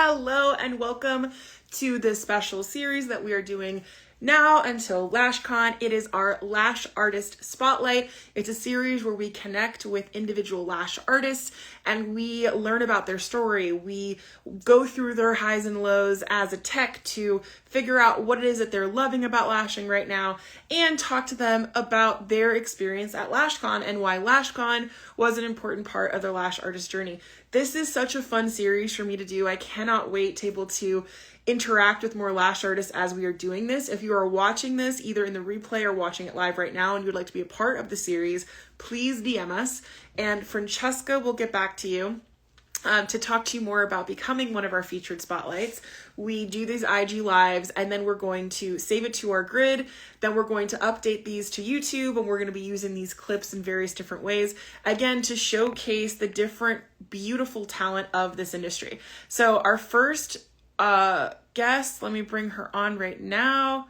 Hello and welcome to this special series that we are doing now until LashCon. It is our Lash Artist Spotlight. It's a series where we connect with individual lash artists and we learn about their story. We go through their highs and lows as a tech to figure out what it is that they're loving about lashing right now and talk to them about their experience at LashCon and why LashCon was an important part of their lash artist journey. This is such a fun series for me to do. I cannot wait to be able to interact with more lash artists as we are doing this. If you are watching this either in the replay or watching it live right now and you would like to be a part of the series, please DM us and Francesca will get back to you to talk to you more about becoming one of our featured spotlights. We do these IG lives and then we're going to save it to our grid. Then we're going to update these to YouTube and we're going to be using these clips in various different ways, again, to showcase the different beautiful talent of this industry. So our first guest, let me bring her on right now.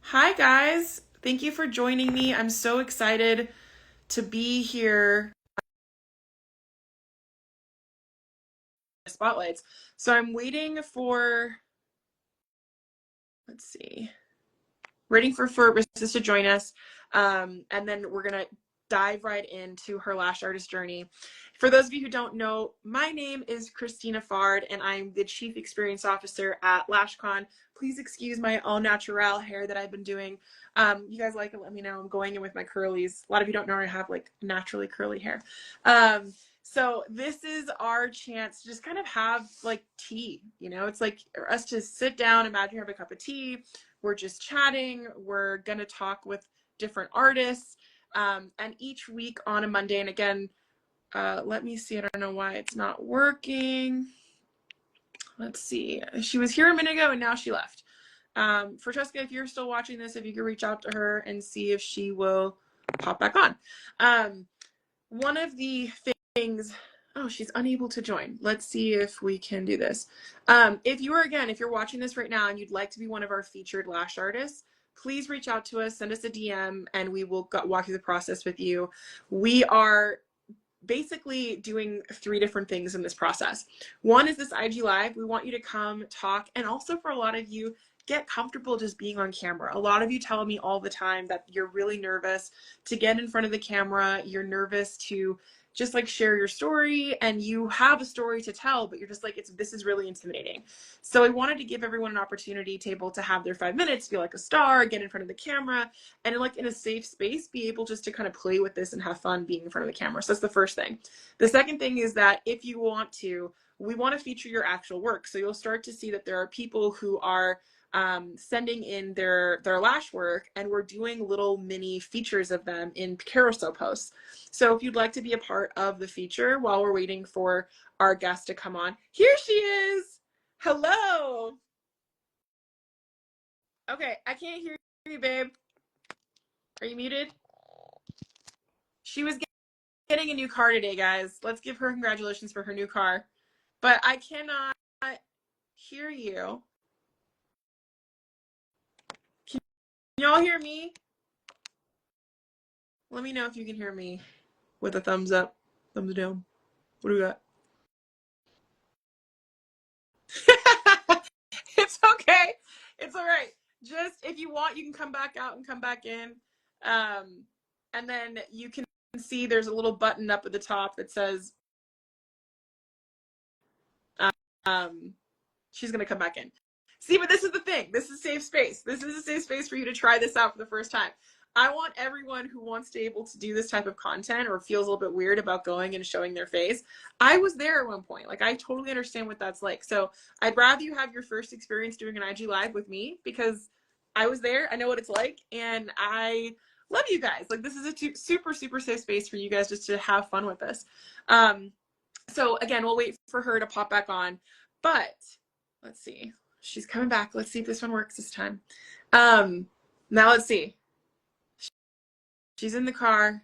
Hi guys, thank you for joining me. I'm so excited to be here. Spotlights. So I'm waiting for, waiting for Rissa to join us. And then we're going to dive right into her lash artist journey. For those of you who don't know, my name is Cristina Fard and I'm the Chief Experience Officer at LashCon. Please excuse my all natural hair that I've been doing. You guys like it, let me know. I'm going in with my curlies. A lot of you don't know I have like naturally curly hair. So this is our chance to just kind of have like tea, you know, it's like us to sit down, imagine you have a cup of tea. We're just chatting. We're going to talk with different artists. And each week on a Monday, and again, let me see, I don't know why it's not working. Let's see. She was here a minute ago and now she left. Francesca, if you're still watching this, if you could reach out to her and see if she will pop back on. One of the things, oh, she's unable to join. Let's see if we can do this. If you're watching this right now and you'd like to be one of our featured lash artists, please reach out to us, send us a DM, and we will walk through the process with you. We are basically doing 3 different things in this process. One is this IG Live. We want you to come talk, and also for a lot of you, get comfortable just being on camera. A lot of you tell me all the time that you're really nervous to get in front of the camera. You're nervous to just like share your story, and you have a story to tell, but you're just like, this is really intimidating. So I wanted to give everyone an opportunity to able to have their 5 minutes, feel like a star, get in front of the camera, and like in a safe space, be able just to kind of play with this and have fun being in front of the camera. So that's the first thing. The second thing is that if you want to, we want to feature your actual work. So you'll start to see that there are people who are sending in their lash work, and we're doing little mini features of them in carousel posts. So if you'd like to be a part of the feature while we're waiting for our guest to come on, here she is. Hello. Okay, I can't hear you, babe. Are you muted? She was getting a new car today, guys. Let's give her congratulations for her new car. But I cannot hear you. Can y'all hear me? Let me know if you can hear me with a thumbs up, thumbs down. What do we got? It's okay. It's all right. Just if you want, you can come back out and come back in. And then you can see there's a little button up at the top that says she's going to come back in. See, but this is the thing. This is safe space. This is a safe space for you to try this out for the first time. I want everyone who wants to be able to do this type of content or feels a little bit weird about going and showing their face. I was there at one point. Like, I totally understand what that's like. So I'd rather you have your first experience doing an IG Live with me because I was there. I know what it's like. And I love you guys. Like, this is a super, super safe space for you guys just to have fun with this. So again, we'll wait for her to pop back on. But let's see. She's coming back. Let's see if this one works this time. Now let's see. She's in the car.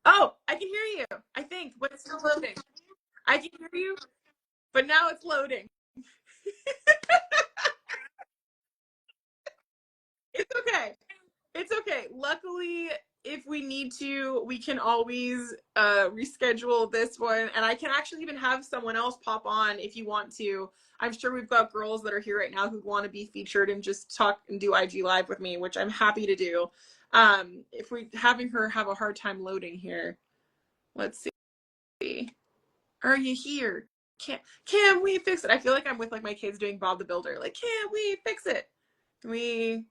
Oh, I can hear you, I think, but it's still loading. I can hear you, but now it's loading. It's okay. It's okay. Luckily, if we need to, we can always reschedule this one. And I can actually even have someone else pop on if you want to. I'm sure we've got girls that are here right now who want to be featured and just talk and do IG Live with me, which I'm happy to do. If we having her have a hard time loading here. Let's see. Are you here? Can we fix it? I feel like I'm with like my kids doing Bob the Builder. Like, can we fix it? Can we?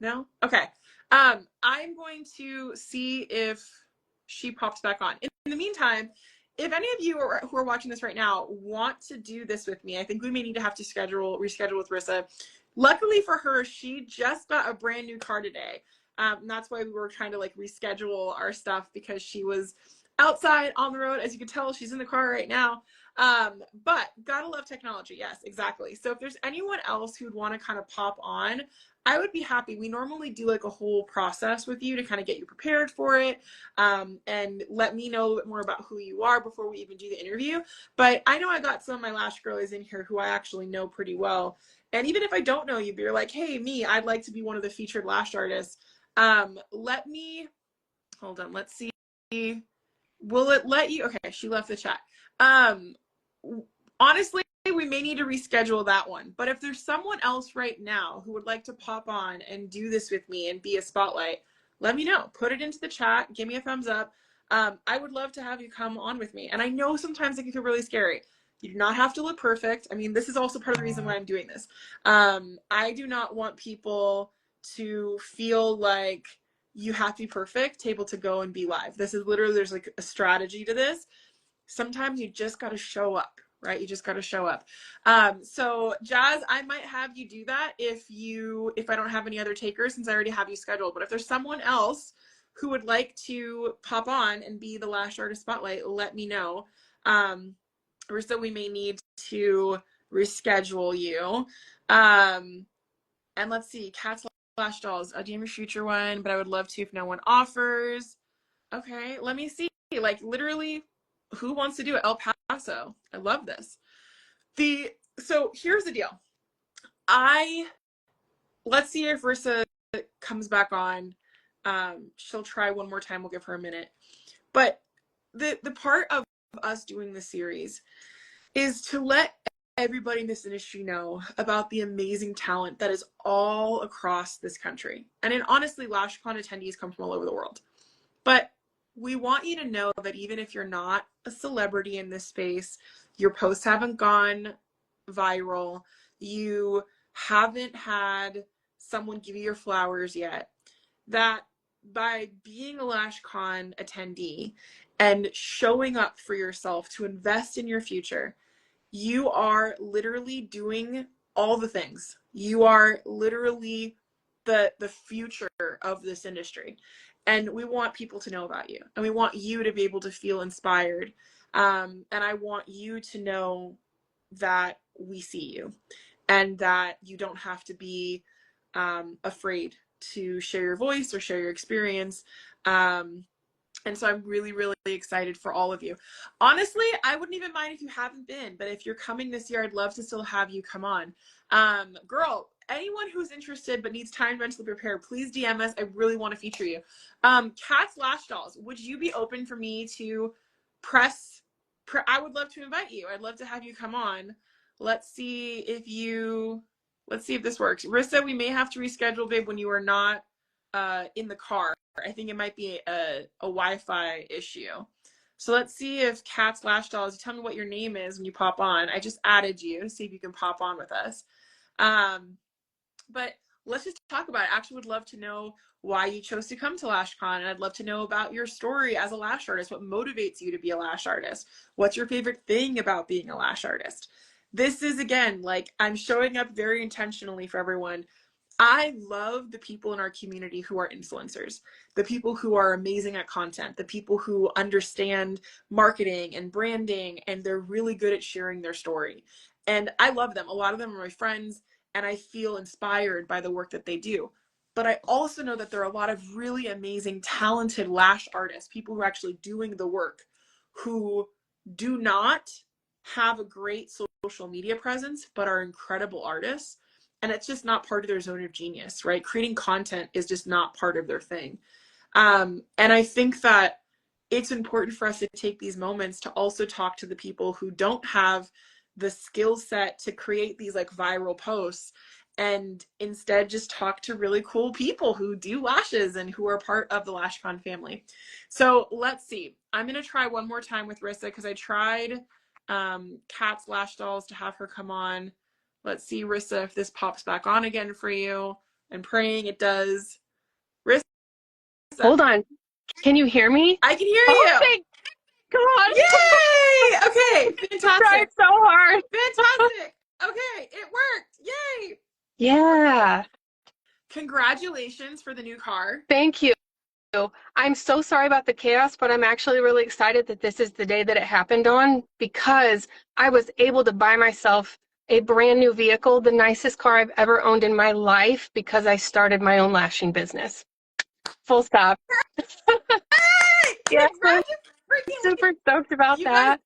No? Okay. I'm going to see if she pops back on. In the meantime, if any of you who are watching this right now want to do this with me, I think we may need to have to reschedule with Rissa. Luckily for her, she just got a brand new car today. And that's why we were trying to like reschedule our stuff, because she was outside on the road. As you can tell, she's in the car right now. But gotta love technology. Yes, exactly. So if there's anyone else who'd want to kind of pop on, I would be happy. We normally do like a whole process with you to kind of get you prepared for it, and let me know a little bit more about who you are before we even do the interview. But I know I got some of my lash girlies in here who I actually know pretty well. And even if I don't know you, but you're like, hey, me, I'd like to be one of the featured lash artists. Let me, hold on, let's see. Will it let you? Okay, she left the chat. Honestly, we may need to reschedule that one. But if there's someone else right now who would like to pop on and do this with me and be a spotlight, let me know. Put it into the chat. Give me a thumbs up. I would love to have you come on with me. And I know sometimes it can feel really scary. You do not have to look perfect. I mean, this is also part of the reason why I'm doing this. I do not want people to feel like you have to be perfect to able to go and be live. This is literally, there's like a strategy to this. Sometimes you just got to show up, right? You just got to show up. So Jazz, I might have you do that if I don't have any other takers, since I already have you scheduled. But if there's someone else who would like to pop on and be the Lash Artist Spotlight, let me know. Or so we may need to reschedule you. And let's see, Cats Lash Dolls. Do you have your future one? But I would love to if no one offers. Okay, let me see. Like literally, who wants to do it? El Paso. I love this. So here's the deal. Let's see if Rissa comes back on. She'll try one more time. We'll give her a minute. But the part of us doing the series is to let everybody in this industry know about the amazing talent that is all across this country. And honestly, LashCon attendees come from all over the world. But we want you to know that even if you're not a celebrity in this space, your posts haven't gone viral, you haven't had someone give you your flowers yet, that by being a LashCon attendee and showing up for yourself to invest in your future, you are literally doing all the things. You are literally the future of this industry. And we want people to know about you. And we want you to be able to feel inspired. And I want you to know that we see you and that you don't have to be afraid to share your voice or share your experience. And so I'm really, really excited for all of you. Honestly, I wouldn't even mind if you haven't been, but if you're coming this year, I'd love to still have you come on. Girl, anyone who's interested but needs time to mentally prepare, please DM us. I really want to feature you. Cats Lash Dolls, would you be open for me to I would love to invite you. I'd love to have you come on. Let's see if this works. Rissa, we may have to reschedule, babe, when you are not in the car. I think it might be a Wi-Fi issue. So let's see if Cats Lash Dolls, tell me what your name is when you pop on. I just added you, see if you can pop on with us. But let's just talk about it. I actually would love to know why you chose to come to LashCon, and I'd love to know about your story as a lash artist. What motivates you to be a lash artist? What's your favorite thing about being a lash artist? This is, again, like, I'm showing up very intentionally for everyone. I love the people in our community who are influencers, the people who are amazing at content, the people who understand marketing and branding, and they're really good at sharing their story. And I love them. A lot of them are my friends, and I feel inspired by the work that they do. But I also know that there are a lot of really amazing, talented lash artists, people who are actually doing the work, who do not have a great social media presence, but are incredible artists. And it's just not part of their zone of genius, right? Creating content is just not part of their thing. And I think that it's important for us to take these moments to also talk to the people who don't have the skill set to create these like viral posts, and instead just talk to really cool people who do lashes and who are part of the LashCon family. So let's see. I'm going to try one more time with Rissa because I tried Kat's Lash Dolls to have her come on. Let's see, Rissa, if this pops back on again for you. I'm praying it does. Rissa. Hold on. Can you hear me? I can hear Oh, you. thank God. Yay! Okay, I tried fantastic. so hard. Fantastic. Okay, it worked. Yay! Yeah. Congratulations for the new car. Thank you. I'm so sorry about the chaos, but I'm actually really excited that this is the day that it happened on because I was able to buy myself a brand new vehicle, the nicest car I've ever owned in my life because I started my own lashing business. Full stop. Hey! Yes, I'm Congratulations! super stoked about You guys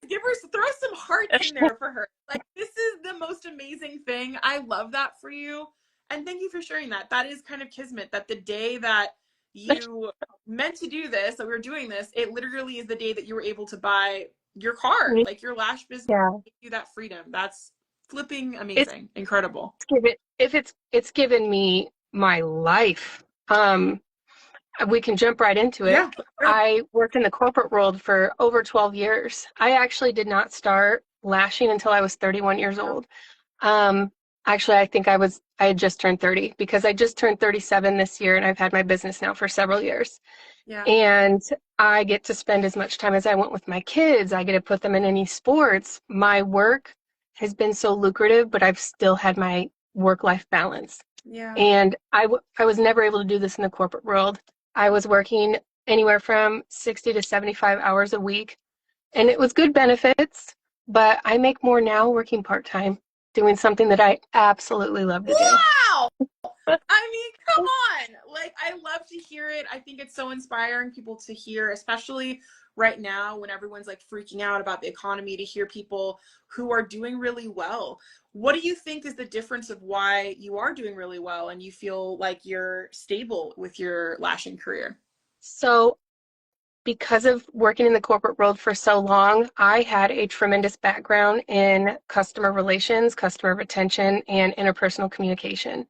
that. give her, throw some hearts in there for her. Like, this is the most amazing thing. I love that for you. And thank you for sharing that. That is kind of kismet, that the day that you meant to do this, that we were doing this, it literally is the day that you were able to buy your car. Like, your lash business Yeah. gave you that freedom. That's flipping It's amazing. Incredible. given if it's given me my life. We can jump right into it. Yeah. Sure. I worked in the corporate world for over 12 years. I actually did not start lashing until I was 31 years old. Um, Actually, I think I had just turned 30 because I just turned 37 this year and I've had my business now for several years. Yeah. And I get to spend as much time as I want with my kids. I get to put them in any sports. My work has been so lucrative, but I've still had my work-life balance. Yeah. And I was never able to do this in the corporate world. I was working anywhere from 60 to 75 hours a week, and it was good benefits, but I make more now working part-time, doing something that I absolutely love to do. Wow. I mean, come on. Like, I love to hear it. I think it's so inspiring people to hear, especially right now when everyone's like freaking out about the economy, to hear people who are doing really well. What do you think is the difference of why you are doing really well and you feel like you're stable with your lashing career? So because of working in the corporate world for so long, I had a tremendous background in customer relations, customer retention, and interpersonal communication.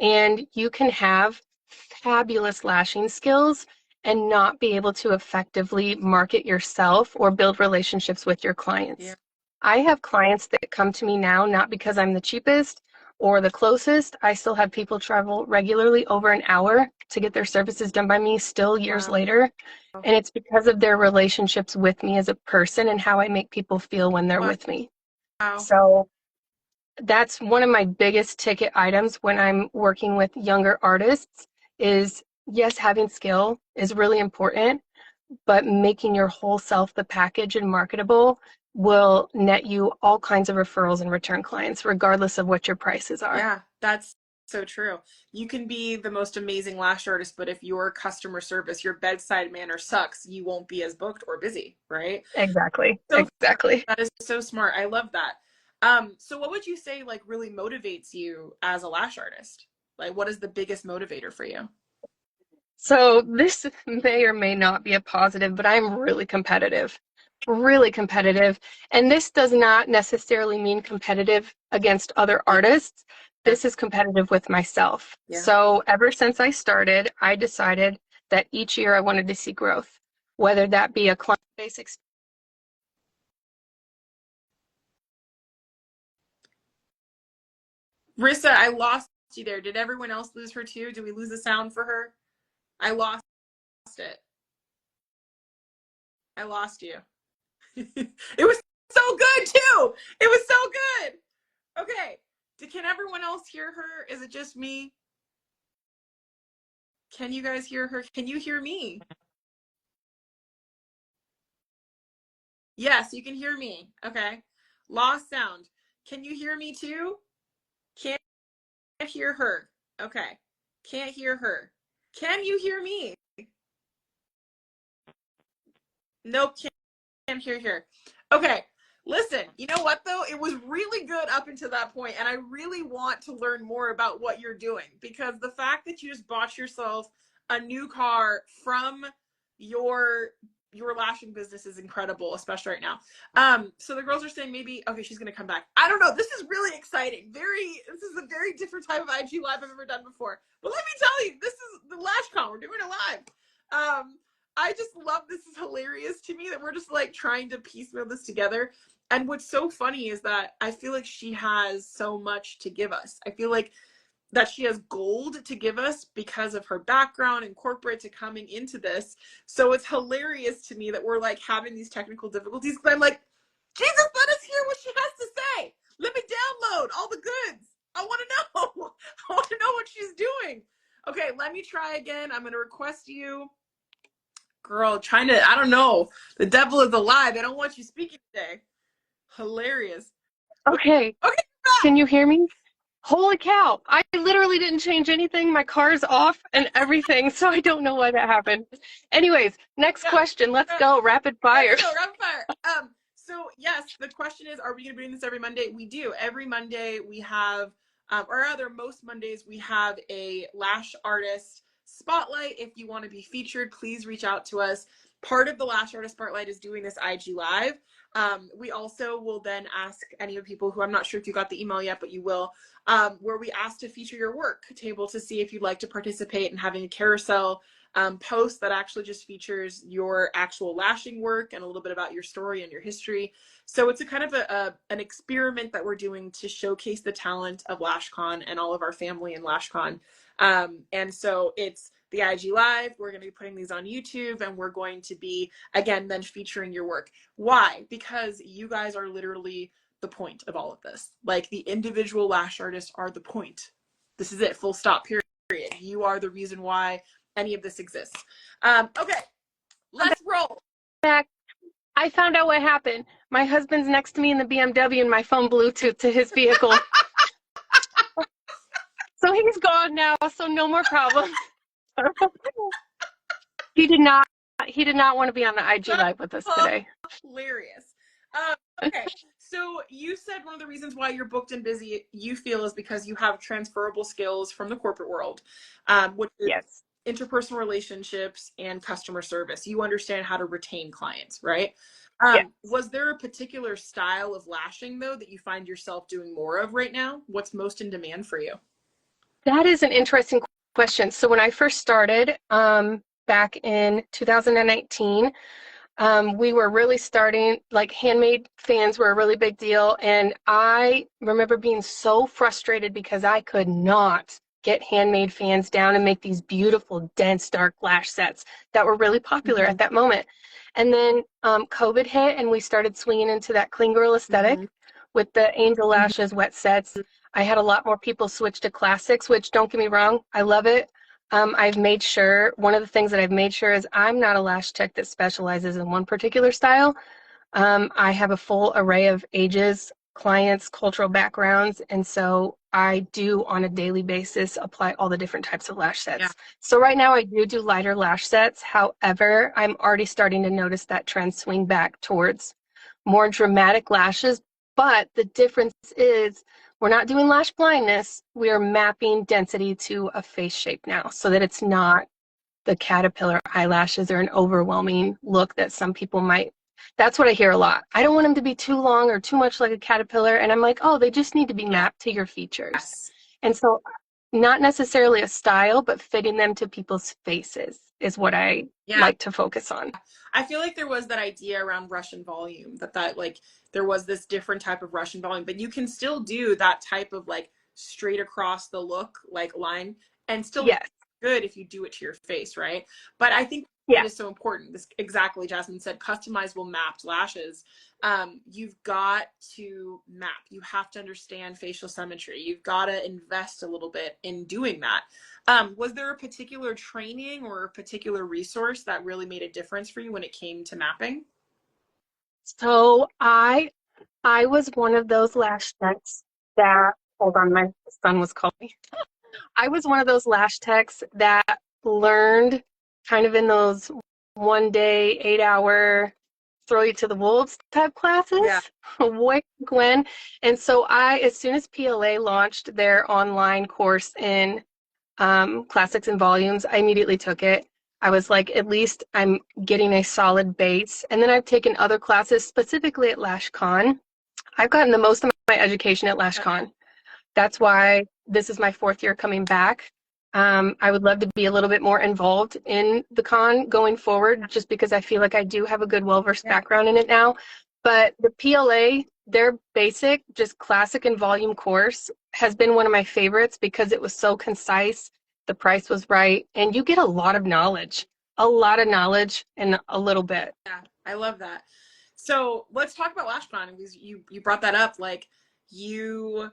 And you can have fabulous lashing skills and not be able to effectively market yourself or build relationships with your clients. Yeah. I have clients that come to me now not because I'm the cheapest or the closest. I still have people travel regularly over an hour to get their services done by me still years Wow. later. And it's because of their relationships with me as a person and how I make people feel when they're Wow. with me. So that's one of my biggest ticket items when I'm working with younger artists is, yes, having skill is really important, but making your whole self the package and marketable will net you all kinds of referrals and return clients, regardless of what your prices are. Yeah, that's so true. You can be the most amazing lash artist, but if your customer service, your bedside manner sucks, you won't be as booked or busy, right? Exactly. So Exactly. that is so smart. I love that. So what would you say like really motivates you as a lash artist? Like, what is the biggest motivator for you? So this may or may not be a positive, but I'm really competitive, really competitive. And this does not necessarily mean competitive against other Yeah. artists. This is competitive with myself. Yeah. So ever since I started, I decided that each year I wanted to see growth, whether that be a client base experience. Rissa, I lost you there. Did everyone else lose her too? Did we lose the sound for her? I lost it. I lost you. It was so good too. It was so good. Okay. Can everyone else hear her? Is it just me? Can you guys hear her? Can you hear me? Yes, you can hear me. Okay. Lost sound. Can you hear me too? Can't hear her. Okay. Can't hear her. Can you hear me? Nope, can't hear her. Okay. Listen, you know what though? It was really good up until that point, and I really want to learn more about what you're doing because the fact that you just bought yourself a new car from your lashing business is incredible, especially right now. So the girls are saying maybe, okay, she's gonna come back. I don't know. This is really exciting. This is a very different type of IG live I've ever done before. But let me tell you, this is the LashCon. We're doing it live. I just love this. Is hilarious to me that we're just like trying to piecemeal this together. And what's so funny is that I feel like she has so much to give us. I feel like that she has gold to give us because of her background in corporate to coming into this. So it's hilarious to me that we're like having these technical difficulties because I'm like, Jesus, let us hear what she has to say. Let me download all the goods. I want to know. I want to know what she's doing. Okay, let me try again. I'm going to request you. Girl, I don't know. The devil is alive. I don't want you speaking today. Hilarious. Okay. Okay. Can you hear me? Holy cow. I literally didn't change anything. My car's off and everything, so I don't know why that happened. Anyways, next question. Let's go. Rapid fire. Let's go. Rapid fire. So yes, the question is, are we going to be doing this every Monday? We do. Every Monday we have, or rather most Mondays we have a Lash Artist Spotlight. If you want to be featured, please reach out to us. Part of the Lash Artist Spotlight is doing this IG Live. We also will then ask any of the people who, I'm not sure if you got the email yet, but you will, where we ask to feature your work table to see if you'd like to participate in having a carousel post that actually just features your actual lashing work and a little bit about your story and your history. So it's a kind of an experiment that we're doing to showcase the talent of LashCon and all of our family in LashCon. And so it's the IG Live. We're going to be putting these on YouTube, and we're going to be, again, then featuring your work. Why? Because you guys are literally the point of all of this. Like, the individual lash artists are the point. This is it, full stop, period. You are the reason why any of this exists. Okay, let's roll. Back. I found out what happened. My husband's next to me in the BMW and my phone Bluetooth to his vehicle. So he's gone now, so no more problems. He did not want to be on the IG Live with us today. Hilarious. Okay, so you said one of the reasons why you're booked and busy, you feel, is because you have transferable skills from the corporate world, which is Yes. interpersonal relationships and customer service. You understand how to retain clients, right? Yes. Was there a particular style of lashing, though, that you find yourself doing more of right now? What's most in demand for you? That is an interesting question. So when I first started back in 2019, we were really starting, like, handmade fans were a really big deal. And I remember being so frustrated because I could not get handmade fans down and make these beautiful, dense, dark lash sets that were really popular at that moment. And then COVID hit and we started swinging into that clean girl aesthetic with the angel lashes, wet sets. I had a lot more people switch to classics, which, don't get me wrong, I love it. I've made sure, one of the things that I've made sure is I'm not a lash tech that specializes in one particular style. I have a full array of ages, clients, cultural backgrounds, and so I do on a daily basis apply all the different types of lash sets. Yeah. So right now I do lighter lash sets. However, I'm already starting to notice that trend swing back towards more dramatic lashes, but the difference is we're not doing lash blindness. We are mapping density to a face shape now so that it's not the caterpillar eyelashes or an overwhelming look that some people might. That's what I hear a lot. I don't want them to be too long or too much like a caterpillar. And I'm like, oh, they just need to be mapped to your features. Yes. And so not necessarily a style, but fitting them to people's faces is what I like to focus on. I feel like there was that idea around Russian volume that like there was this different type of Russian volume, but you can still do that type of like straight across the look, like line, and still look good if you do it to your face, right? But I think it is so important. This exactly, Jasmine said, customizable mapped lashes. You've got to map. You have to understand facial symmetry. You've got to invest a little bit in doing that. Was there a particular training or a particular resource that really made a difference for you when it came to mapping? So I was one of those lash techs that, hold on, my son was calling. I was one of those lash techs that learned kind of in those 1 day, 8 hour, throw you to the wolves type classes way back when. And so as soon as PLA launched their online course in classics and volumes. I immediately took it. I was like, at least I'm getting a solid base. And then I've taken other classes, specifically at LashCon. I've gotten the most of my education at LashCon. That's why this is my 4th year coming back. I would love to be a little bit more involved in the con going forward, just because I feel like I do have a good, well-versed background in it now. But the PLA, their basic, just classic and volume course has been one of my favorites because it was so concise, the price was right, and you get a lot of knowledge in a little bit. Yeah, I love that. So let's talk about LashCon, because you brought that up. Like, you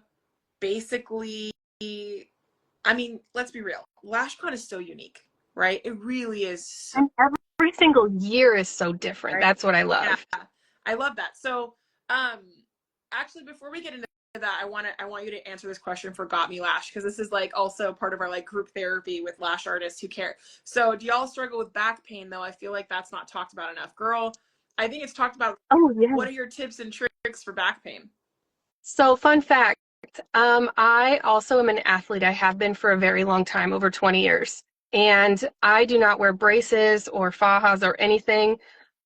basically, I mean, let's be real. LashCon is so unique, right? It really is. And every single year is so different. Right? That's what I love. Yeah, I love that. So, actually, before we get into that, I want you to answer this question for Got Me Lash, because this is like also part of our like group therapy with lash artists who care. So, do y'all struggle with back pain though? I feel like that's not talked about enough. Girl, I think it's talked about. Oh, yeah. What are your tips and tricks for back pain? So, fun fact, I also am an athlete. I have been for a very long time, over 20 years. And I do not wear braces or fajas or anything.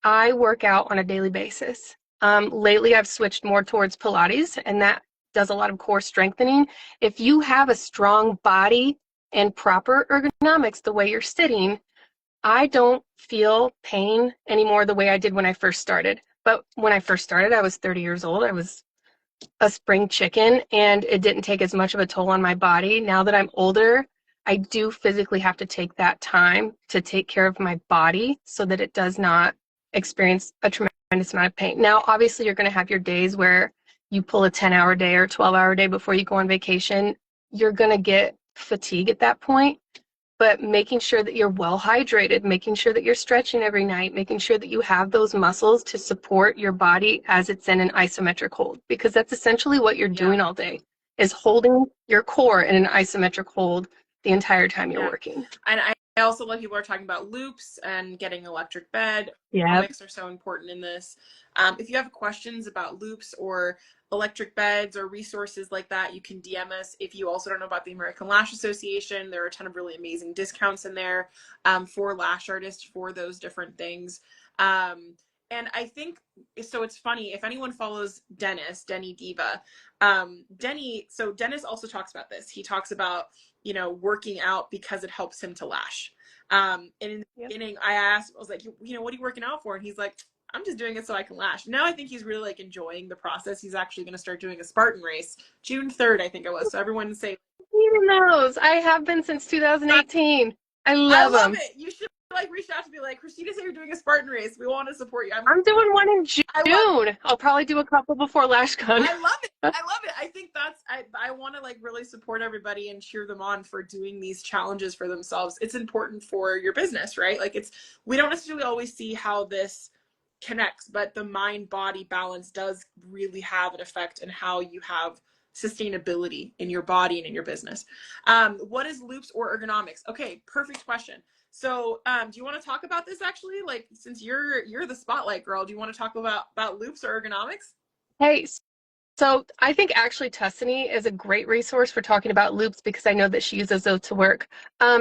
I work out on a daily basis. Lately, I've switched more towards Pilates, and that does a lot of core strengthening. If you have a strong body and proper ergonomics, the way you're sitting, I don't feel pain anymore the way I did when I first started. But when I first started, I was 30 years old. I was a spring chicken, and it didn't take as much of a toll on my body. Now that I'm older, I do physically have to take that time to take care of my body so that it does not experience a tremendous amount of pain. Now, obviously, you're going to have your days where you pull a 10-hour day or 12-hour day before you go on vacation. You're going to get fatigue at that point. But making sure that you're well hydrated, making sure that you're stretching every night, making sure that you have those muscles to support your body as it's in an isometric hold, because that's essentially what you're doing all day, is holding your core in an isometric hold the entire time you're working. And I also love people are talking about loops and getting electric bed. Ergonomics are so important in this. If you have questions about loops or electric beds or resources like that, you can DM us. If you also don't know about the American Lash Association, there are a ton of really amazing discounts in there for lash artists for those different things. And I think, so it's funny, if anyone follows Denny Diva, Dennis also talks about this. He talks about, working out because it helps him to lash. And in the beginning, I was like, what are you working out for? And he's like, I'm just doing it so I can lash. Now I think he's really like enjoying the process. He's actually going to start doing a Spartan race June 3rd, I think it was. So everyone say, even those. I have been since 2018. I love them. it. You should like reach out to be like, Cristina said you're doing a Spartan race. We want to support you. I'm doing one in June. I'll probably do a couple before LashCon. I love it. I think I want to like really support everybody and cheer them on for doing these challenges for themselves. It's important for your business, right? Like we don't necessarily always see how this connects, but the mind-body balance does really have an effect in how you have sustainability in your body and in your business. What is loops or ergonomics? Okay, perfect question. So do you want to talk about this actually? Like, since you're the spotlight girl, do you want to talk about loops or ergonomics? Hey, so I think actually Tuscany is a great resource for talking about loops because I know that she uses those to work.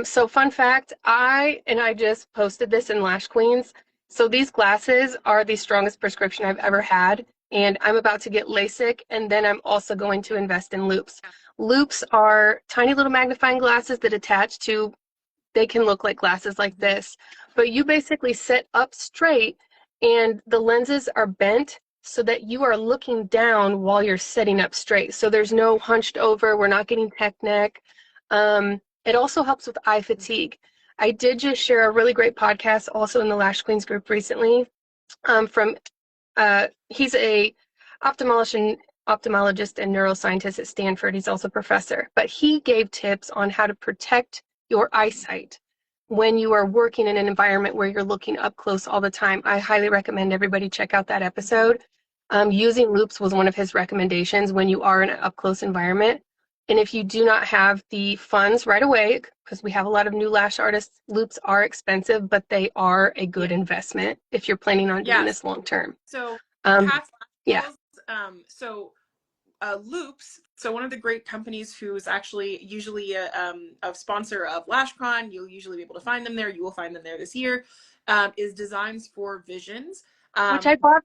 So fun fact, I just posted this in Lash Queens. So these glasses are the strongest prescription I've ever had, and I'm about to get LASIK, and then I'm also going to invest in loops. Loops are tiny little magnifying glasses that attach to, they can look like glasses like this, but you basically sit up straight and the lenses are bent so that you are looking down while you're sitting up straight. So there's no hunched over, we're not getting tech neck. It also helps with eye fatigue. I did just share a really great podcast also in the Lash Queens group recently he's a ophthalmologist and neuroscientist at Stanford. He's also a professor, but he gave tips on how to protect your eyesight when you are working in an environment where you're looking up close all the time. I highly recommend everybody check out that episode. Using loops was one of his recommendations when you are in an up close environment. And if you do not have the funds right away, because we have a lot of new lash artists, loops are expensive, but they are a good investment if you're planning on doing this long term. So, yeah. So Loops, so one of the great companies who's actually usually a sponsor of LashCon, you'll usually be able to find them there. You will find them there this year, is Designs for Visions. Which I bought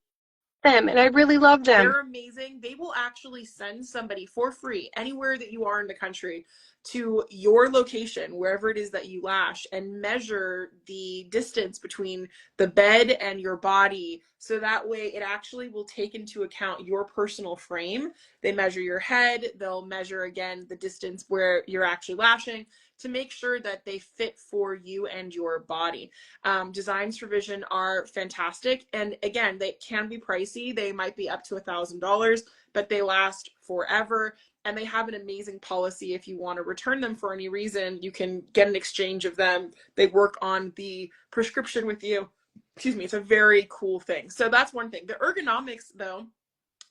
them and I really love them. They're amazing. They will actually send somebody for free anywhere that you are in the country to your location, wherever it is that you lash, and measure the distance between the bed and your body. So that way it actually will take into account your personal frame. They measure your head. They'll measure again the distance where you're actually lashing to make sure that they fit for you and your body. Designs for Vision are fantastic. And again, they can be pricey. They might be up to $1,000, but they last forever. And they have an amazing policy. If you want to return them for any reason, you can get an exchange of them. They work on the prescription with you. Excuse me. It's a very cool thing. So that's one thing. The ergonomics, though,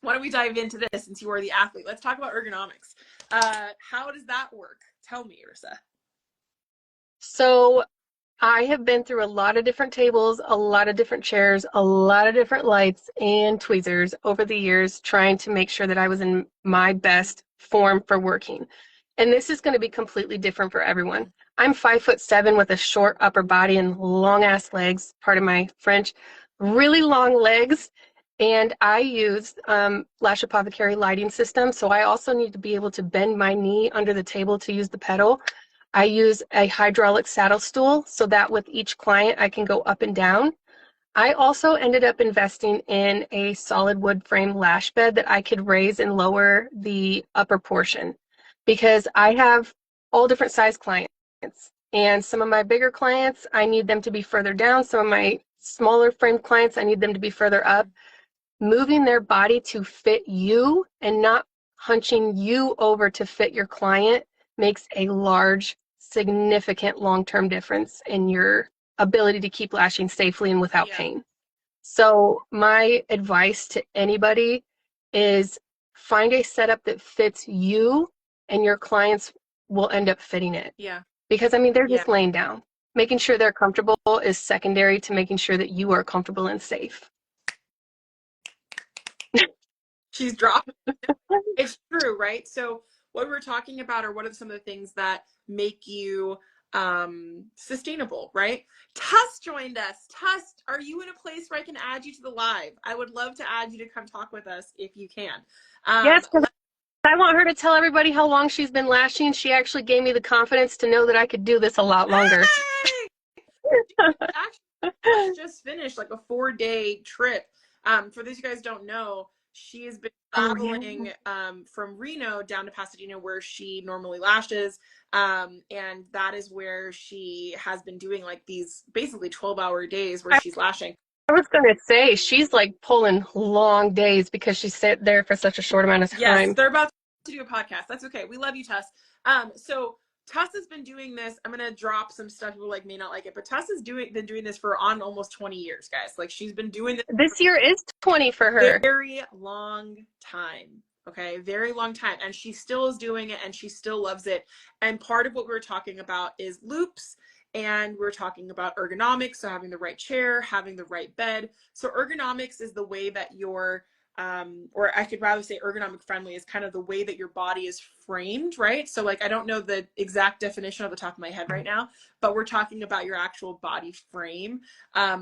why don't we dive into this since you are the athlete? Let's talk about ergonomics. How does that work? Tell me, Rissa. So I have been through a lot of different tables, a lot of different chairs, a lot of different lights and tweezers over the years, trying to make sure that I was in my best form for working. And this is going to be completely different for everyone. I'm 5'7" with a short upper body and long ass legs, part of my French, really long legs. And I use Lash Apothecary lighting system. So I also need to be able to bend my knee under the table to use the pedal. I use a hydraulic saddle stool so that with each client I can go up and down. I also ended up investing in a solid wood frame lash bed that I could raise and lower the upper portion because I have all different size clients. And some of my bigger clients, I need them to be further down. Some of my smaller frame clients, I need them to be further up. Moving their body to fit you and not hunching you over to fit your client makes a large, significant long-term difference in your ability to keep lashing safely and without pain. So my advice to anybody is find a setup that fits you and your clients will end up fitting it. Yeah. Because I mean, they're just laying down. Making sure they're comfortable is secondary to making sure that you are comfortable and safe. She's dropping. It's true, right? So what we're talking about are what are some of the things that make you sustainable, right? Tuss joined us. Tuss, are you in a place where I can add you to the live? I would love to add you to come talk with us if you can. Yes, because I want her to tell everybody how long she's been lashing. She actually gave me the confidence to know that I could do this a lot longer. Actually, just finished like a 4-day trip. For those of you guys don't know, she has been traveling from Reno down to Pasadena where she normally lashes. And that is where she has been doing like these basically 12-hour days where she's lashing. I was going to say, she's like pulling long days because she sat there for such a short amount of time. Yes, they're about to do a podcast. That's okay. We love you, Tuss. So Tuss has been doing this. I'm gonna drop some stuff people like may not like it, but Tuss has been doing this for on almost 20 years, guys. Like she's been doing this. This year is 20 for her. Very long time. Okay, very long time, and she still is doing it, and she still loves it. And part of what we're talking about is loops, and we're talking about ergonomics, so having the right chair, having the right bed. So ergonomics is the way that your or I could rather say ergonomic friendly is kind of the way that your body is framed, right? So like, I don't know the exact definition off the top of my head right now, but we're talking about your actual body frame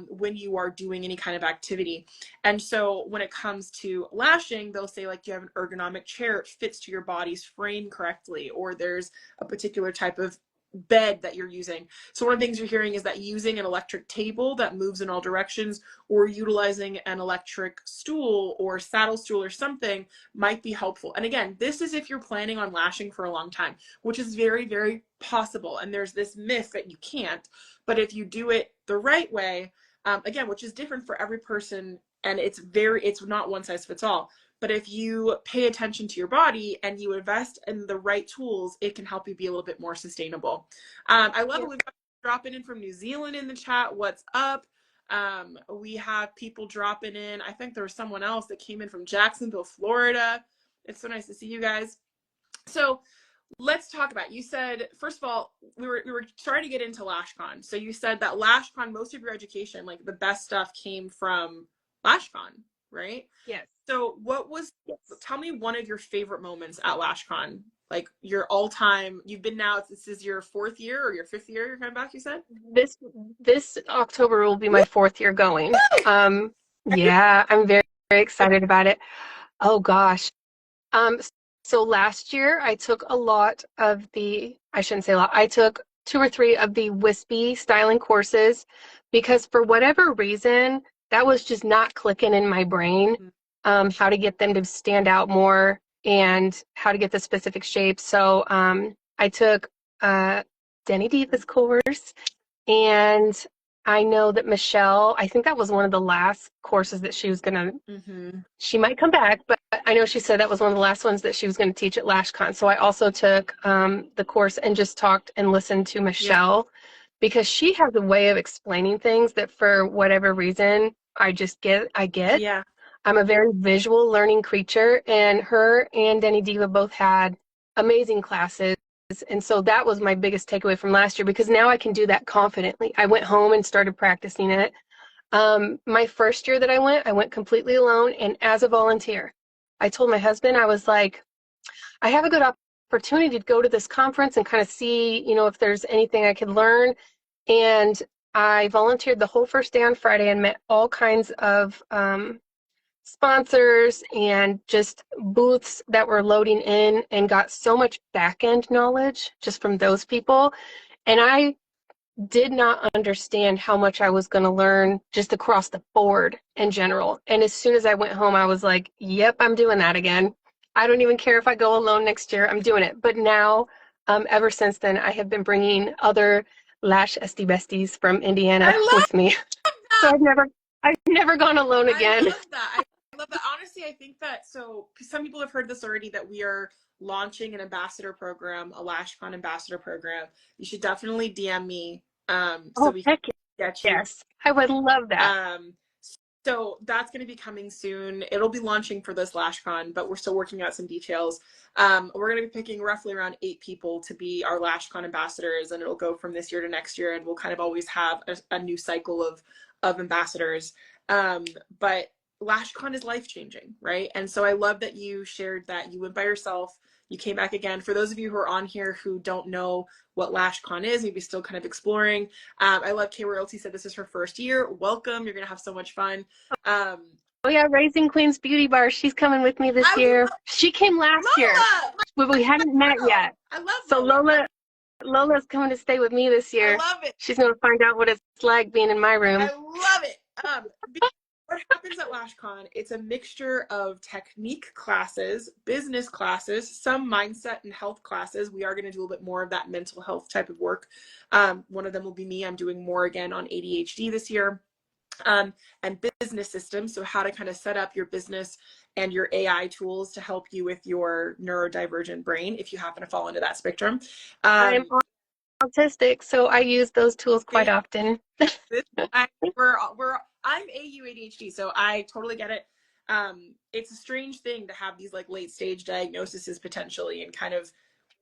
when you are doing any kind of activity. And so when it comes to lashing, they'll say like you have an ergonomic chair, it fits to your body's frame correctly, or there's a particular type of bed that you're using. So one of the things you're hearing is that using an electric table that moves in all directions or utilizing an electric stool or saddle stool or something might be helpful. And again, this is if you're planning on lashing for a long time, which is very, very possible. And there's this myth that you can't, but if you do it the right way, again, which is different for every person, and it's not one size fits all. But if you pay attention to your body and you invest in the right tools, it can help you be a little bit more sustainable. I love it. We've got dropping in from New Zealand in the chat. What's up? We have people dropping in. I think there was someone else that came in from Jacksonville, Florida. It's so nice to see you guys. So let's talk about, you said, first of all, we were starting to get into LashCon. So you said that LashCon, most of your education, like the best stuff came from LashCon. right? Yes. So Yes. tell me one of your favorite moments at LashCon, like your all-time, you've been now, this is your 4th year or your 5th year you're coming back, you said? This October will be my 4th year going. Woo! Yeah, I'm very, very excited about it. Oh gosh. Um, so last year I took a lot of I shouldn't say a lot, I took 2 or 3 of the wispy styling courses because for whatever reason, that was just not clicking in my brain, how to get them to stand out more and how to get the specific shapes. So I took Denny Diva's course, and I know that Michelle, I think that was one of the last courses that she was gonna, she might come back, but I know she said that was one of the last ones that she was going to teach at LashCon. So I also took the course and just talked and listened to Michelle because she has a way of explaining things that for whatever reason I get. Yeah. I'm a very visual learning creature, and her and Denny Diva both had amazing classes. And so that was my biggest takeaway from last year because now I can do that confidently. I went home and started practicing it. My first year that I went completely alone and as a volunteer. I told my husband, I was like, I have a good opportunity to go to this conference and kind of see, if there's anything I could learn. And I volunteered the whole first day on Friday and met all kinds of sponsors and just booths that were loading in and got so much back end knowledge just from those people. And I did not understand how much I was going to learn just across the board in general. And as soon as I went home, I was like, yep, I'm doing that again. I don't even care if I go alone next year. I'm doing it. But now, ever since then, I have been bringing other Lash SD besties from Indiana I love with me. So that. I've never gone alone I again. love that. I love that. Honestly, I think that, so some people have heard this already, that we are launching an ambassador program, a LashCon ambassador program. You should definitely DM me so Oh, we can heck get you. yes. I would love that. Um, so that's going to be coming soon. It'll be launching for this LashCon, but we're still working out some details. We're going to be picking roughly around 8 people to be our LashCon ambassadors, and it'll go from this year to next year, and we'll kind of always have a new cycle of ambassadors. But LashCon is life-changing, right? And so I love that you shared that you went by yourself. You came back again. For those of you who are on here who don't know what LashCon is, maybe still kind of exploring, I love Kay Royalty said this is her first year. Welcome. You're going to have so much fun. Oh yeah, Raising Queens Beauty Bar. She's coming with me this I year. She came last year, Lola, but we hadn't met girl. yet. I love So Lola. Lola's coming to stay with me this I year. love it. She's gonna find out what it's like being in my room. I love it. What happens at LashCon? It's a mixture of technique classes, business classes, some mindset and health classes. We are going to do a little bit more of that mental health type of work. One of them will be me. I'm doing more again on ADHD this year. And business systems, so how to kind of set up your business and your AI tools to help you with your neurodivergent brain if you happen to fall into that spectrum. I'm autistic, so I use those tools quite See, often. I'm AU ADHD, so I totally get it. It's a strange thing to have these like late stage diagnoses potentially, and kind of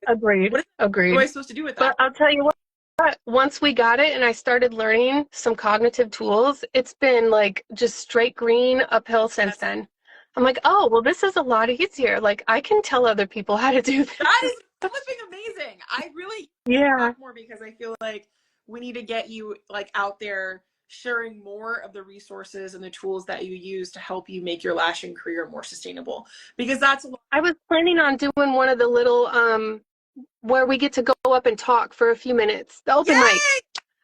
Agreed. what am I Agreed. supposed to do with But that? I'll tell you what, once we got it and I started learning some cognitive tools, it's been like just straight green uphill since Yes. then. I'm like, oh, well, this is a lot easier. Like, I can tell other people how to do That this. is flipping amazing. I really Yeah. talk more because I feel like we need to get you like out there sharing more of the resources and the tools that you use to help you make your lashing career more sustainable, because that's a lot. I was planning on doing one of the little where we get to go up and talk for a few minutes. The open mic. Yay!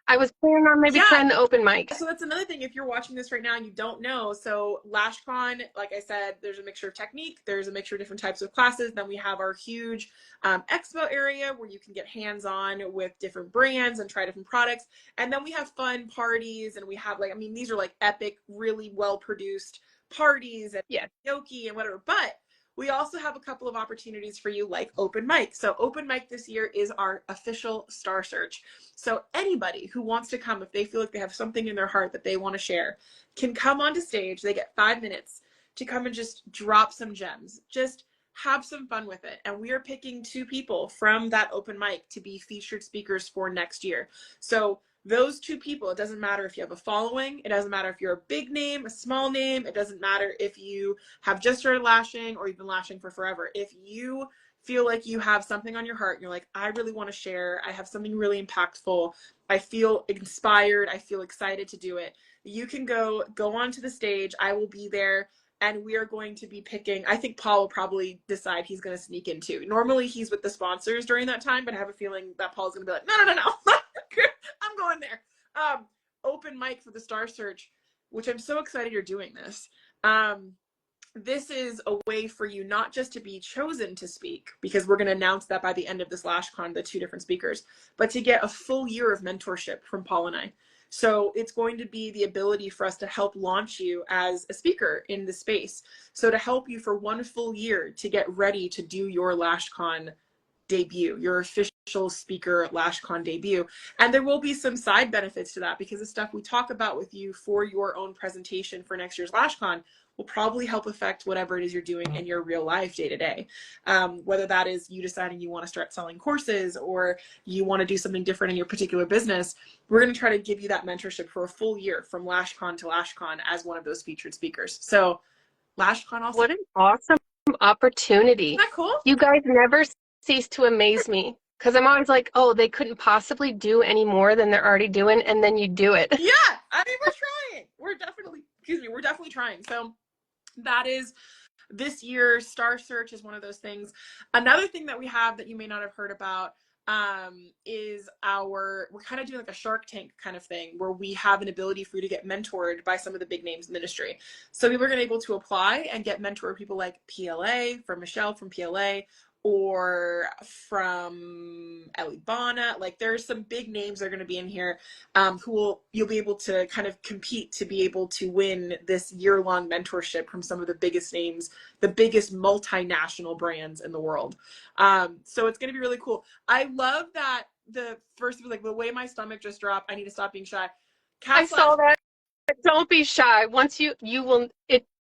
I was planning on maybe Yeah. trying the open mic. So that's another thing, if you're watching this right now and you don't know. So LashCon, like I said, there's a mixture of technique, there's a mixture of different types of classes. Then we have our huge expo area where you can get hands-on with different brands and try different products. And then we have fun parties, and we have like, I mean, these are like epic, really well-produced parties and Yes. karaoke and whatever. But we also have a couple of opportunities for you, like open mic. So open mic this year is our official Star Search. So anybody who wants to come, if they feel like they have something in their heart that they want to share, can come onto stage. They get 5 minutes to come and just drop some gems. Just have some fun with it. And we are picking 2 people from that open mic to be featured speakers for next year. So those two people, it doesn't matter if you have a following, it doesn't matter if you're a big name, a small name, it doesn't matter if you have just started lashing or you've been lashing for forever. If you feel like you have something on your heart and you're like, I really want to share, I have something really impactful, I feel inspired, I feel excited to do it, you can go onto the stage. I will be there, and we are going to be picking. I think Paul will probably decide he's going to sneak in too. Normally he's with the sponsors during that time, but I have a feeling that Paul's going to be like, no. I'm going there. Open mic for the Star Search, which I'm so excited you're doing this. This is a way for you not just to be chosen to speak, because we're going to announce that by the end of this LashCon, the 2 different speakers, but to get a full year of mentorship from Paul and I. So it's going to be the ability for us to help launch you as a speaker in the space. So to help you for 1 full year to get ready to do your LashCon debut, your official speaker LashCon debut. And there will be some side benefits to that, because the stuff we talk about with you for your own presentation for next year's LashCon will probably help affect whatever it is you're doing in your real life day to day. Whether that is you deciding you want to start selling courses or you want to do something different in your particular business, we're going to try to give you that mentorship for a full year from LashCon to LashCon as one of those featured speakers. So LashCon also. What an awesome opportunity. Isn't that cool? You guys never cease to amaze me, because I'm always like, oh, they couldn't possibly do any more than they're already doing, and then you do it. Yeah, I mean, we're trying. We're definitely trying. So that is this year. Star Search is one of those things. Another thing that we have that you may not have heard about is we're kind of doing like a Shark Tank kind of thing, where we have an ability for you to get mentored by some of the big names in the industry. So people are going to be able to apply and get mentored, people like PLA, from Michelle from PLA, or from Ellie Bana. Like, there's some big names that are going to be in here, you'll be able to kind of compete to be able to win this year-long mentorship from some of the biggest names, the biggest multinational brands in the world. So it's going to be really cool. I love that the first was like, the way my stomach just dropped, I need to stop being shy. I saw that. Don't be shy. Once you will,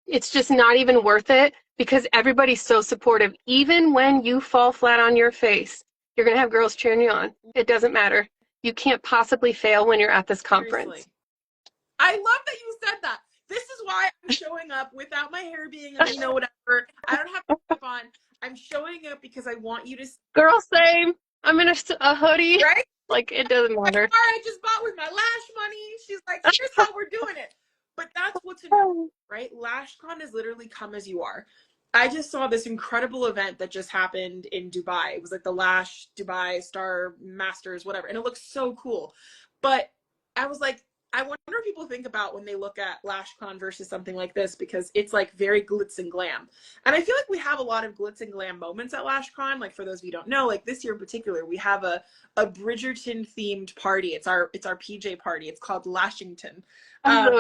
it's just not even worth it, because everybody's so supportive. Even when you fall flat on your face, you're going to have girls cheering you on. It doesn't matter. You can't possibly fail when you're at this conference. Seriously. I love that you said that. This is why I'm showing up without my hair being, whatever. I don't have makeup on. I'm showing up because I want you to see. Girl, same. I'm in a hoodie. Right? Like, it doesn't matter. I just bought with my lash money. She's like, here's how we're doing it. But that's what's important, right? LashCon is literally come as you are. I just saw this incredible event that just happened in Dubai. It was like the Lash Dubai Star Masters, whatever. And it looks so cool. But I was like, I wonder what people think about when they look at LashCon versus something like this, because it's like very glitz and glam. And I feel like we have a lot of glitz and glam moments at LashCon. Like, for those of you who don't know, like this year in particular, we have a Bridgerton themed party. It's our PJ party. It's called Lashington. I'm so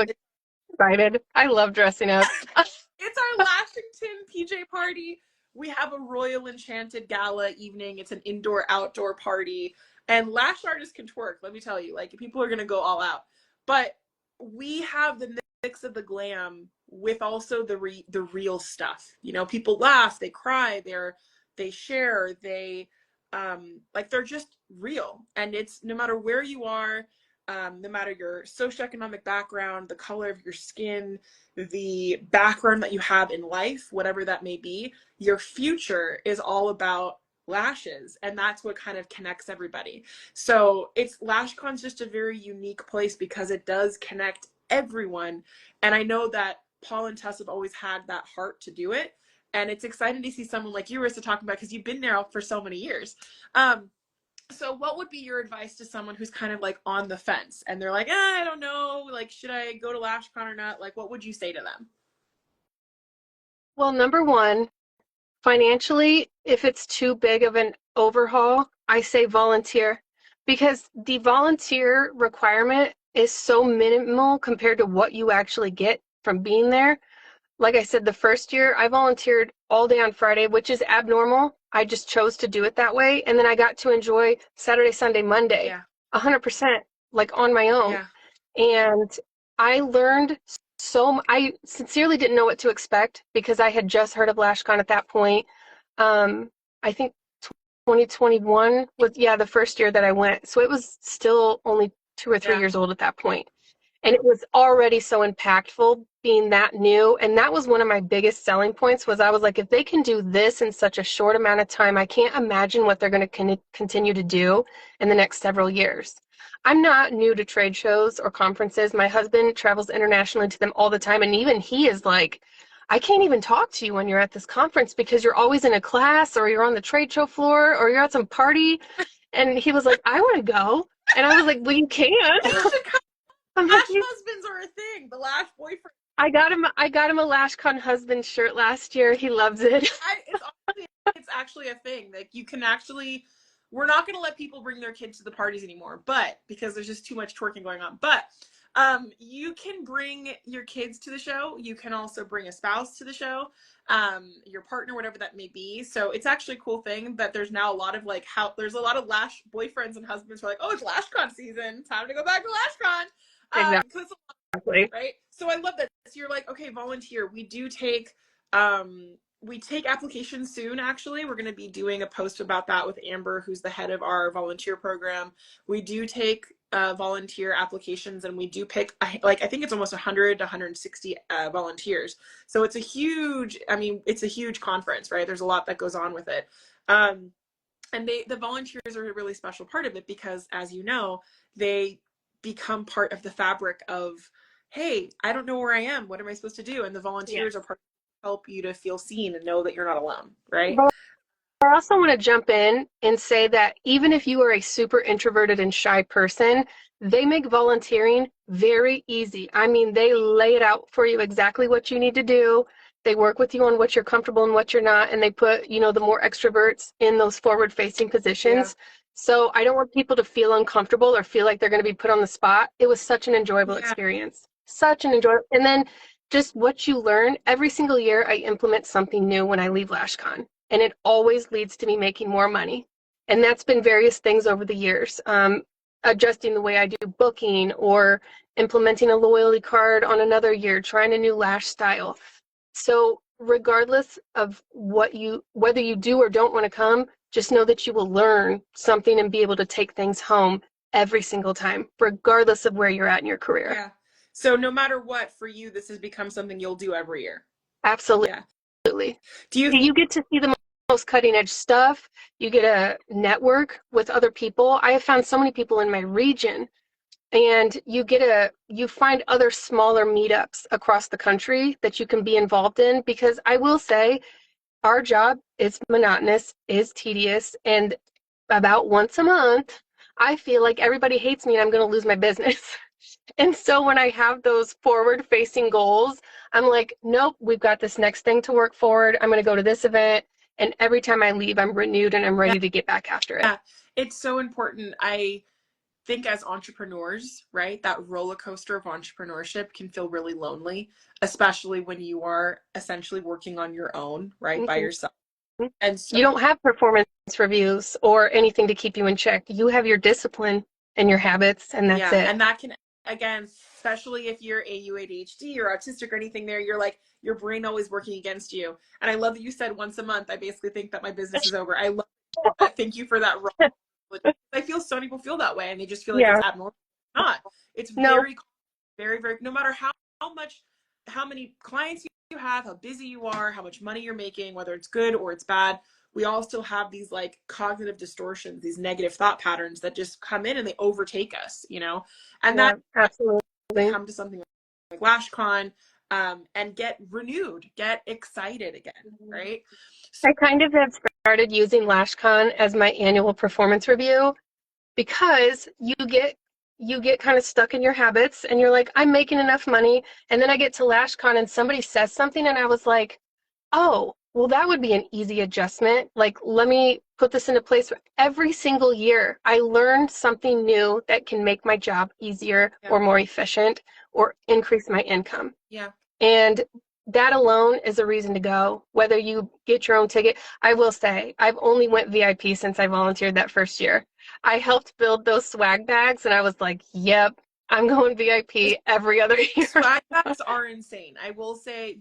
excited. I love dressing up. It's our Lashington PJ party. We have a Royal Enchanted Gala evening. It's an indoor-outdoor party. And lash artists can twerk, let me tell you. Like, people are going to go all out. But we have the mix of the glam with also the real stuff. You know, people laugh, they cry, they share, they're just real. And it's no matter where you are, no matter your socioeconomic background, the color of your skin, the background that you have in life, whatever that may be, your future is all about lashes, and that's what kind of connects everybody. So LashCon's just a very unique place because it does connect everyone. And I know that Paul and Tess have always had that heart to do it, and it's exciting to see someone like you, Rissa, talking about, because you've been there for so many years. So what would be your advice to someone who's kind of like on the fence and they're like, I don't know, like, should I go to LashCon or not? Like, what would you say to them? Well, number one, financially, if it's too big of an overhaul, I say volunteer, because the volunteer requirement is so minimal compared to what you actually get from being there. Like I said, the first year I volunteered all day on Friday, which is abnormal. I just chose to do it that way. And then I got to enjoy Saturday, Sunday, Monday, 100%, like on my own. Yeah. And I learned I sincerely didn't know what to expect, because I had just heard of LashCon at that point. I think 2021 was, the first year that I went. So it was still only 2 or 3 Yeah. years old at that point. And it was already so impactful being that new. And that was one of my biggest selling points was I was like, if they can do this in such a short amount of time, I can't imagine what they're going to continue to do in the next several years. I'm not new to trade shows or conferences. My husband travels internationally to them all the time. And even he is like, I can't even talk to you when you're at this conference because you're always in a class or you're on the trade show floor or you're at some party. And he was like, I want to go. And I was like, well, you can. You should come. I'm like, Lash husbands are a thing. The Lash boyfriend. I got him a LashCon husband shirt last year. He loves it. It's actually a thing. Like you can actually, we're not going to let people bring their kids to the parties anymore, but because there's just too much twerking going on. But you can bring your kids to the show. You can also bring a spouse to the show, your partner, whatever that may be. So it's actually a cool thing that there's now a lot of like there's a lot of Lash boyfriends and husbands who are like, oh, it's LashCon season. Time to go back to LashCon. Exactly. Right. So I love that. So you're like, okay, volunteer. We take applications soon. Actually, we're going to be doing a post about that with Amber, who's the head of our volunteer program. We do take volunteer applications, and we do pick I think it's almost 100 to 160 volunteers. So it's a huge, it's a huge conference, right? There's a lot that goes on with it. And the volunteers are a really special part of it because, as you know, they become part of the fabric of, hey, I don't know where I am. What am I supposed to do? And the volunteers are part of help you to feel seen and know that you're not alone, right? But I also want to jump in and say that even if you are a super introverted and shy person, they make volunteering very easy. I mean, they lay it out for you exactly what you need to do. They work with you on what you're comfortable and what you're not, and they put, the more extroverts in those forward-facing positions. Yeah. So I don't want people to feel uncomfortable or feel like they're going to be put on the spot. It was such an enjoyable experience. Such an enjoyable. And then just what you learn every single year, I implement something new when I leave LashCon. And it always leads to me making more money. And that's been various things over the years. Adjusting the way I do booking or implementing a loyalty card on another year, trying a new lash style. So regardless of whether you do or don't want to come, just know that you will learn something and be able to take things home every single time, regardless of where you're at in your career. Yeah. So no matter what, for you, this has become something you'll do every year. Absolutely. Yeah. You get to see the most cutting edge stuff. You get a network with other people. I have found so many people in my region, and you find other smaller meetups across the country that you can be involved in, because I will say our job is monotonous, is tedious, and about once a month, I feel like everybody hates me and I'm going to lose my business. And so when I have those forward facing goals, I'm like, nope, we've got this next thing to work forward. I'm going to go to this event. And every time I leave, I'm renewed and I'm ready to get back after it. Yeah, it's so important. I think as entrepreneurs, right, that roller coaster of entrepreneurship can feel really lonely, especially when you are essentially working on your own, right, by yourself. And so you don't have performance reviews or anything to keep you in check. You have your discipline and your habits, and that's it. And that can, again, especially if you're AU ADHD or autistic or anything there, you're like, your brain always working against you. And I love that you said once a month. I basically think that my business is over. I love that. Thank you for that. I feel so many people feel that way, and they just feel like it's abnormal. It's not. It's very, very, very, no matter how many clients you have, how busy you are, how much money you're making, whether it's good or it's bad, we all still have these like cognitive distortions, these negative thought patterns that just come in and they overtake us, and that absolutely come to something like LashCon, and get renewed, get excited again, right? So I kind of have started using LashCon as my annual performance review, because you get kind of stuck in your habits and you're like, I'm making enough money. And then I get to LashCon and somebody says something and I was like, oh, well, that would be an easy adjustment. Like, let me put this into place. Every single year, I learn something new that can make my job easier or more efficient or increase my income. Yeah. And that alone is a reason to go, whether you get your own ticket. I will say, I've only went VIP since I volunteered that first year. I helped build those swag bags, and I was like, yep, I'm going VIP every other year. Swag bags are insane. I will say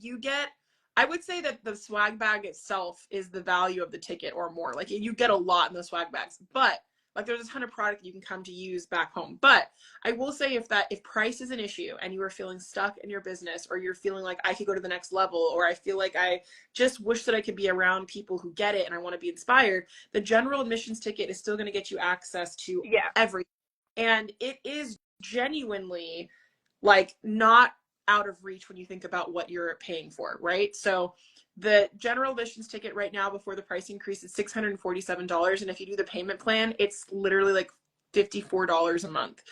I would say that the swag bag itself is the value of the ticket or more. Like, you get a lot in the swag bags, but Like there's a ton of product you can come to use back home. But I will say if price is an issue and you are feeling stuck in your business, or you're feeling like I could go to the next level, or I feel like I just wish that I could be around people who get it and I want to be inspired, the general admissions ticket is still going to get you access to everything. And it is genuinely like not out of reach when you think about what you're paying for, right? So the general admissions ticket right now before the price increase is $647. And if you do the payment plan, it's literally like $54 a month.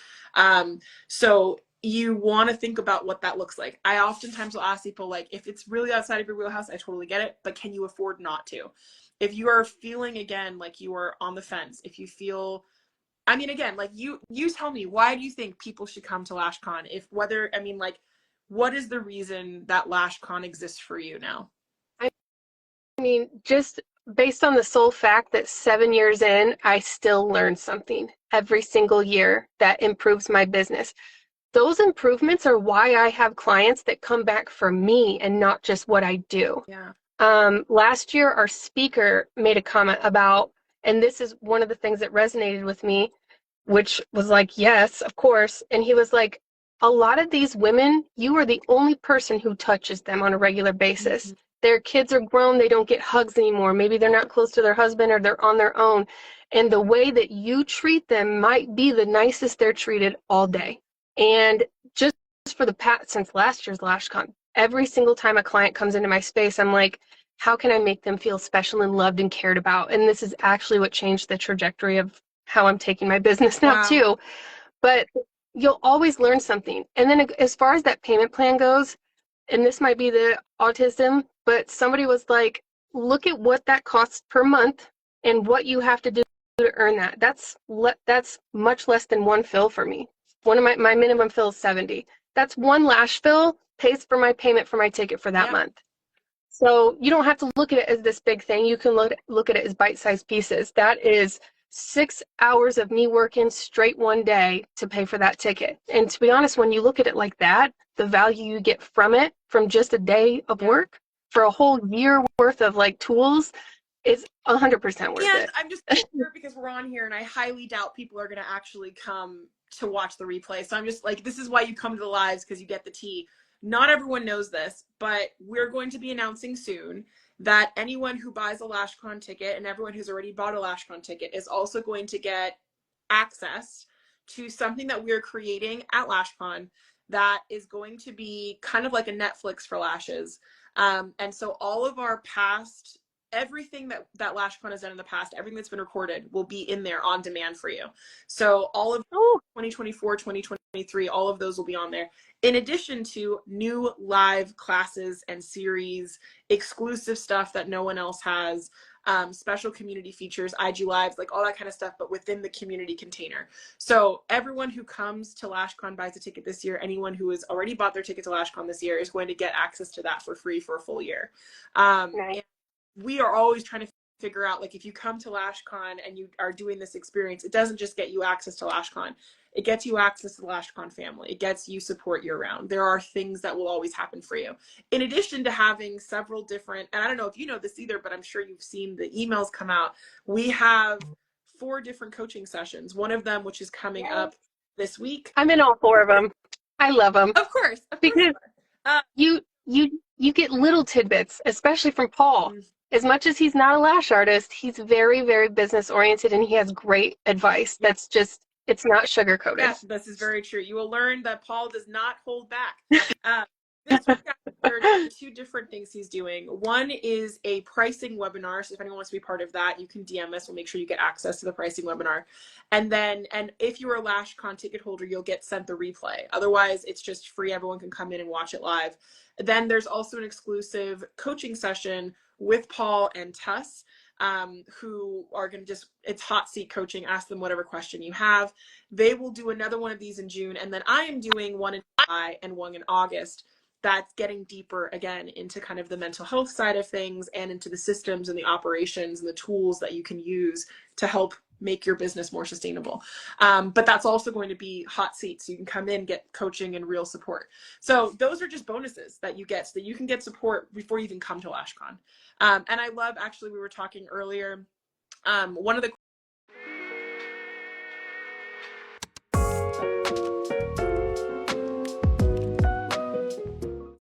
So you want to think about what that looks like. I oftentimes will ask people, like, if it's really outside of your wheelhouse, I totally get it, but can you afford not to? If you are feeling, again, like you are on the fence, if you feel, I mean, again, like you tell me, why do you think people should come to LashCon? What is the reason that LashCon exists for you now? I mean, just based on the sole fact that 7 years in, I still learn something every single year that improves my business. Those improvements are why I have clients that come back for me and not just what I do. Yeah. Last year, our speaker made a comment about, and this is one of the things that resonated with me, which was like, yes, of course. And he was like, a lot of these women, you are the only person who touches them on a regular basis. Mm-hmm. Their kids are grown, they don't get hugs anymore. Maybe they're not close to their husband or they're on their own. And the way that you treat them might be the nicest they're treated all day. And just for the past, since last year's LashCon, every single time a client comes into my space, I'm like, how can I make them feel special and loved and cared about? And this is actually what changed the trajectory of how I'm taking my business now too. But you'll always learn something. And then as far as that payment plan goes, and this might be the autism, but somebody was like, look at what that costs per month and what you have to do to earn that. That's much less than one fill for me. One of my minimum fill is 70. That's one lash fill pays for my payment for my ticket for that month. So you don't have to look at it as this big thing. You can look at it as bite-sized pieces. That is 6 hours of me working straight one day to pay for that ticket. And to be honest, when you look at it like that, the value you get from it, from just a day of work for a whole year worth of like tools, is 100% worth it. And I'm just here because we're on here, and I highly doubt people are going to actually come to watch the replay. So I'm just like, this is why you come to the lives, because you get the tea. Not everyone knows this, but we're going to be announcing soon that anyone who buys a LashCon ticket and everyone who's already bought a LashCon ticket is also going to get access to something that we're creating at LashCon that is going to be kind of like a Netflix for lashes. And so all of our past, everything that LashCon has done in the past, everything that's been recorded will be in there on demand for you. So all of 2024, 2023, all of those will be on there. In addition to new live classes and series, exclusive stuff that no one else has, special community features, IG Lives, like all that kind of stuff, but within the community container. So everyone who comes to LashCon buys a ticket this year, anyone who has already bought their ticket to LashCon this year is going to get access to that for free for a full year. Nice. And we are always trying to figure out, like, if you come to LashCon and you are doing this experience, it doesn't just get you access to LashCon. It gets you access to the LashCon family. It gets you support year round. There are things that will always happen for you. In addition to having several different, and I don't know if you know this either, but I'm sure you've seen the emails come out. We have 4 different coaching sessions. One of them, which is coming up this week. I'm in all 4 of them. I love them. Of course. Because you get little tidbits, especially from Paul. As much as he's not a lash artist, he's very, very business oriented, and he has great advice. That's just, it's not sugar-coated. Yes, this is very true. You will learn that Paul does not hold back. This week, there are 2 different things he's doing. One is a pricing webinar. So if anyone wants to be part of that, you can DM us. We'll make sure you get access to the pricing webinar. And if you're a LashCon ticket holder, you'll get sent the replay. Otherwise, it's just free. Everyone can come in and watch it live. Then there's also an exclusive coaching session with Paul and Tuss, who are going to just, it's hot seat coaching. Ask them whatever question you have. They will do another one of these in June. And then I am doing one in July and one in August. That's getting deeper again into kind of the mental health side of things and into the systems and the operations and the tools that you can use to help make your business more sustainable. But that's also going to be hot seats. So you can come in, get coaching and real support. So those are just bonuses that you get so that you can get support before you even come to LashCon. And I love, actually, we were talking earlier, one of the